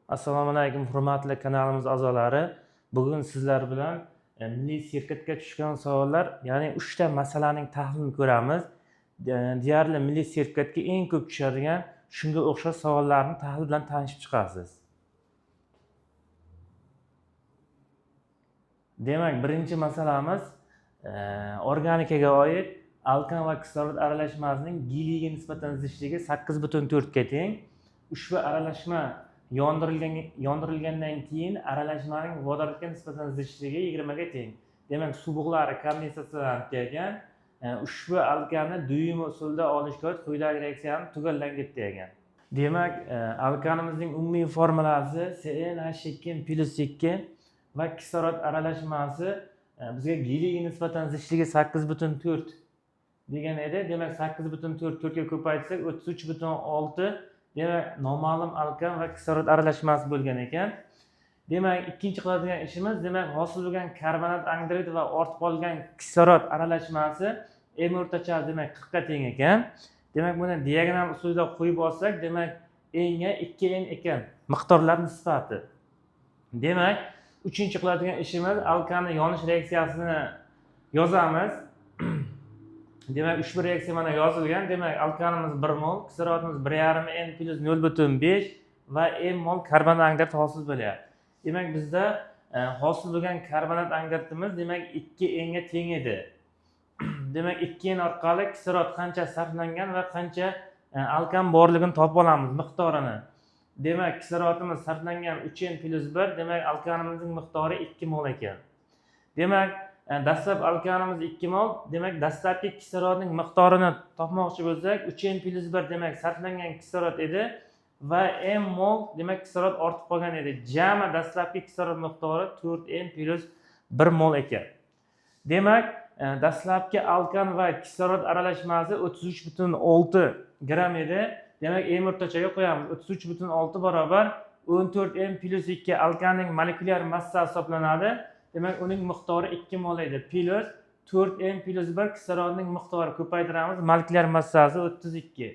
Assalomu alaykum, hurmatli kanalimiz a'zolari. Bugun sizlar bilan milliy sertifikatga tushgan savollar, ya'ni 3 ta masalaning tahlilini ko'ramiz. Deyarli milliy sertifikatga eng ko'p tushadigan shunga o'xshash savollarni tahlil bilan tanishib chiqasiz. Demak, birinchi masalamiz organikaga oid alkan va kislorod aralashmasining geliga nisbatan zichligi 8,4 ga teng. Ushbu aralashma yondirilgandan keyin aralashmaning vodorodga nisbatan zichligi 20 ga teng. Demak, suv bug'lari kondensatsiyalanib kelgan. Ushbu alkanni doimiy usulda olishga oid quyidagi reaksiyani tugallangan degan. Demak, alkanimizning umumiy formulasi CnH2+2 va kislorod aralashmasi bizga geliga nisbatan zichligi 8,4 degan edi. Demak, 8,4 4 ga ko'paytirsak 33,6 demak noma'lum alkan va kislorod aralashmasi bo'lgan ekan. Demak, ikkinchi qiladigan ishimiz, demak, hosil bo'lgan karbonat angidrid va ortib qolgan kislorod aralashmasi M o'rtacha demak 40 ga teng ekan. Demak, buni diagonal usulda qo'yib olsak, demak, N'ga 2N ekan miqdorlar nisbati. Demak, uchinchi qiladigan ishimiz alkanning yonish reaksiyasini yozamiz. Demak, ushbu reaksiya mana yozilgan. Demak, alkanimiz 1 mol, kislorodimiz 1,5 N plus 0,5 va M mol karbonat angidrid hosil bo'lyapti. Demak, bizda hosil bo'lgan karbonat angidridimiz demak 2N ga teng edi. Demak, 2N orqali kislorod qancha sarflangan va qancha alkan borligini topib olamiz miqdorini. Demak, kislorodimiz sarflangan 3N plus 1, demak, alkanimizning miqdori 2 mol ekan. Demak, dastlab alkanimiz 2 mol, demak, dastlabki kislorodning miqdorini topmoqchi bo'lsak, 3N plus 1 demak sarflangan kislorod edi va M mol demak kislorod ortib qolgan edi. Jami dastlabki kislorod miqdori 4N plus 1 mol ekan. Demak, dastlabki alkan va kislorod aralashmasi 33,6 gram edi. Demak, M o'rtachaga qo'yamiz. 33,6 barobar 14N plus 2 alkanning molekulyar massasi hisoblanadi. Demak, uning miqdori 2 mol edi. Plus 4N plus 1 kislorodning miqdori ko'paytiramiz. Molekulyar massasi 32.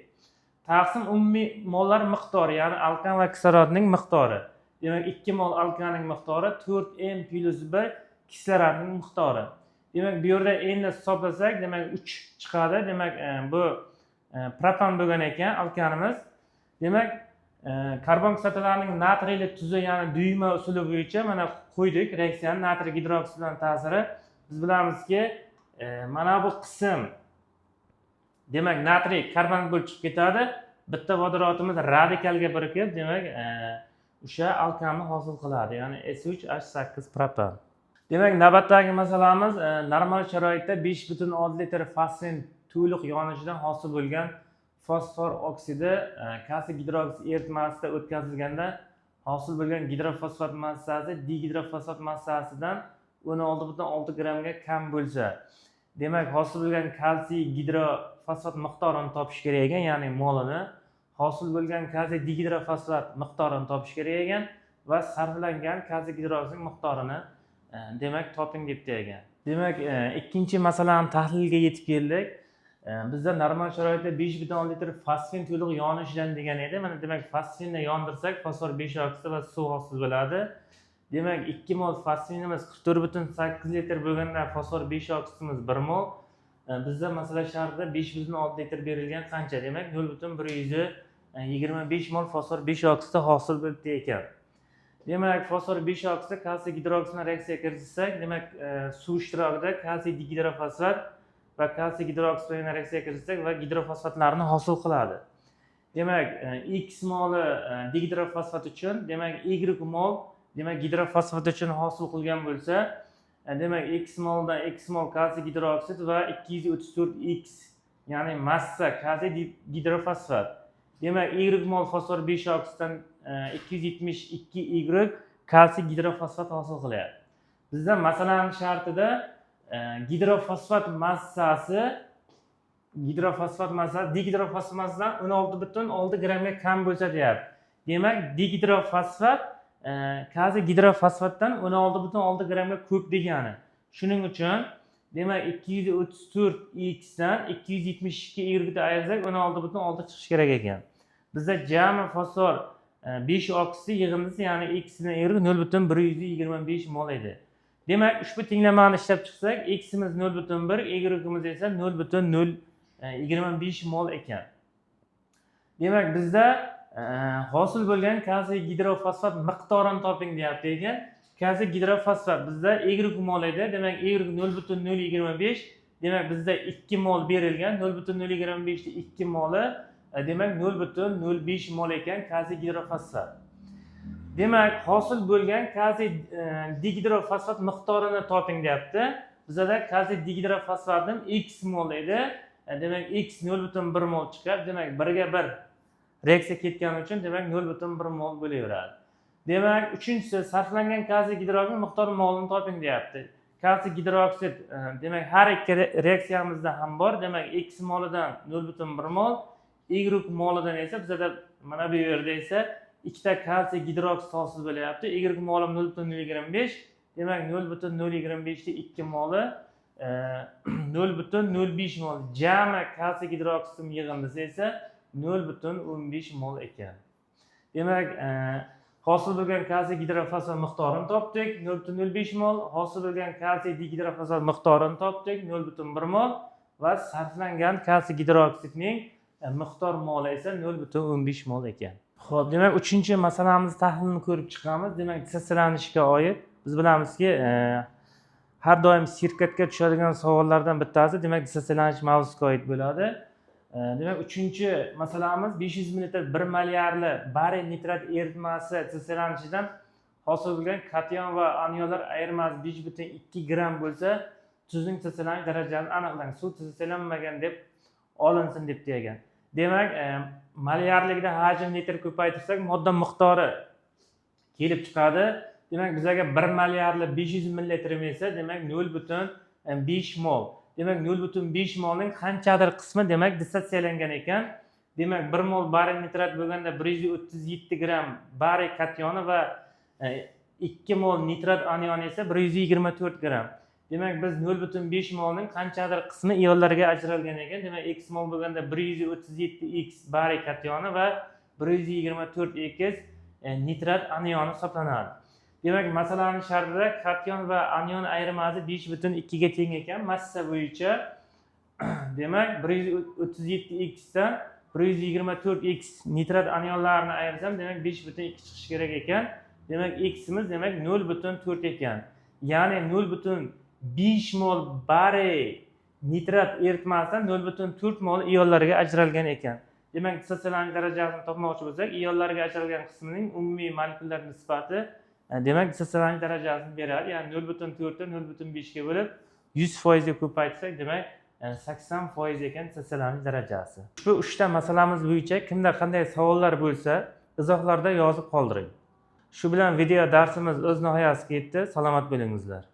Taqsim umumiy mollar miqdori, ya'ni alkan va kislorodning miqdori. Demak, 2 mol alkanning miqdori, 4N plus 1 kislorodning miqdori. Demak, bu yerda N ni hisoblasak, demak 3 chiqadi. Demak, bu propan bo'lgan ekan alkanimiz. Demak, karbon kislotalarining natriyli tuzi, ya'ni duyma usuli bo'yicha mana qo'ydik reaksiyani natriy gidroksid bilan ta'siri. Biz bilamizki, mana bu qism demak natriy karbonat bo'lib chiqib ketadi. Bitta vodorodimiz radikalga birikib, demak, o'sha alkanni hosil qiladi, ya'ni S3H8 propan. Demak, navbatdagi masalamiz normal sharoitda 5,6 litr fosfin to'liq yonishidan hosil bo'lgan fosfor oksidi kalsiy gidroksid eritmasida o'tkazilganda hosil bo'lgan gidrofosfat massasi digidrofosfat massasidan 16,6 gramga kam bo'lsa, demak, hosil bo'lgan kalsiy gidrofosfat miqdorini topish kerak ekan, ya'ni molini. Hosil bo'lgan kalsiy digidrofosfat miqdorini topish kerak ekan va sarflangan kalsiy gidroksid miqdorini demak toping deb ekan. Demak, ikkinchi masalani tahlilga yetib keldik. Bizda normal sharoitda 5,6 litr fosfin to'liq yonishidan degan edi. Mana demak, fosfinni yondirsak, fosfor 5 oksidi va suv hosil bo'ladi. Demak, 2 mol fosfinimiz 44,8 litr bo'lganda fosfor 5 oksidimiz 1 mol. Bizda masala shartida 5,6 litr berilgan qancha? Demak, 0,125 mol fosfor 5 oksidi hosil bo'ldi ekan. Demak, fosfor 5 oksidi kalsiy gidroksidni reaksiyaga kiritsak, demak, suv ishtirokida kalsiy digidrofosfat va kalsiy gidroksid bilan reaksiyaga kiritsak va gidrofosfatlarni hosil qiladi. Demak, X moli digidrofosfat uchun, demak, Y mol demak gidrofosfat uchun hosil qilgan bo'lsa, demak, X moldan X mol kalsiy gidroksid va 234X, ya'ni massa kalsiy gidrofosfat. Demak, Y mol fosfor 5 oksiddan 272Y kalsiy gidrofosfat hosil qilyapti. Bizda masalaning shartida gidrofosfat massasi digidrofosfat massasidan 16,6 gramga kam bo'lsa deyapti. Demak, digidrofosfat kalsiy gidrofosfatdan 16,6 gramga ko'p degani. Shuning uchun demak 234X dan 272Y ayirsak 16,6 chiqishi kerak ekan. Bizda jami fosfor 5 oksisi yig'indisi, ya'ni x'ning ergi 0,125 mol edi. Demak, ushbu tenglamani ishlab chiqsak, x'imiz 0,1, y'imiz esa 0,025 mol ekan. Demak, bizda hosil bo'lgan kalsiy gidrofosfat miqdorini toping deyapti ekan. Kalsiy gidrofosfat bizda y mol edi. Demak, y 0,025. Demak, bizda 2 mol berilgan. 0,025 da 2 moli, demak 0,05 mol ekan kalsiy gidrofosfat. Demak, hosil bo'lgan kalsiy digidrofosfat miqdorini toping deyapti. Bizda kalsiy digidrofosfatning x mol edi. Demak, x 0,1 mol chiqadi. Demak, 1 ga 1 reaksiya ketgani uchun demak 0,1 mol bo'laveradi. Demak, uchinchisi sarflangan kalsiy gidroksid miqdori molini toping deyapti. Kalsiy gidroksid demak har ikki reaksiyamizda ham bor. Demak, x molidan 0,1 mol, y molidan esa bizda mana bu yerda esa ikkita kalsiy gidroksid hosil bo'lyapti. Y moli 0,025. Demak, 0,025 da 2 moli 0,05 mol. Jami kalsiy gidroksid yig'indisi esa 0,15 mol ekan. Demak, hosil bo'lgan kalsiy gidrofosfat miqdorini topdik, 0,05 mol. Hosil bo'lgan kalsiy digidrofosfat miqdorini topdik, 0,1 mol va sarflangan kalsiy gidroksidning miqdor moli esa 0,15 mol ekan. Xo'p, demak, 3-masalamiz tahlilini ko'rib chiqamiz. Demak, dissosiyalanishga oid biz bilamizki, har doim sertifikatga tushadigan savollardan bittasi demak dissosiyalanish mavzusiga oid bo'ladi. Demak, 3-masalamiz 500 ml 1 molarli bariy nitrat eritmasi dissosiyalanishidan hosil bo'lgan kation va anionlar ayirmasi 5,2 gram bo'lsa, tuzning dissosiyalanish darajasini aniqlang. Suv dissosiyalanmagan deb olinsin deb degan. Demak, molarlikda hajm litr ko'paytirsak, modda miqdori kelib chiqadi. Demak, bizga 1 molarli 500 ml esa demak 0,5 mol. Demak, 0,5 molning qanchadir qismi demak dissosiyalangan ekan. Demak, 1 mol bariy nitrat bo'lganda 137 gram bariy kationi va 2 mol nitrat anioni esa 124 gram. Demak, biz 0,5 molning qanchadir qismi ionlarga ajralgan ekan. Demak, x mol bo'lganda 137x bariy kationi va 124x nitrat anioni hisoblanadi. Demak, masalaning shartida kation va anion ayirmasi 5,2 ga teng ekan. Massa bo'yicha demak 137x dan 124x nitrat anionlarini ayirsam, demak 5,2 chiqishi kerak ekan. Demak, x'imiz demak 0,4 ekan. Ya'ni 0,5 mol bariy nitrat eritmasidan 0,4 mol ionlarga ajralgan ekan. Demak, dissosiyalanish darajasini topmoqchi bo'lsak, ionlarga ajralgan qismining umumiy molekulyar nisbati demak dissosiyalanish darajasini beradi. Ya'ni 0,4 dan 0,5 ga bo'lib 100% ga ko'paytirsak, demak 80% ekan dissosiyalanish darajasi. Ushbu 3 masalamiz bo'yicha kimda qanday savollar bo'lsa, izohlarda yozib qoldiring. Shu bilan video darsimiz o'z nihoyasiga yetdi. Salomat bo'lingizlar.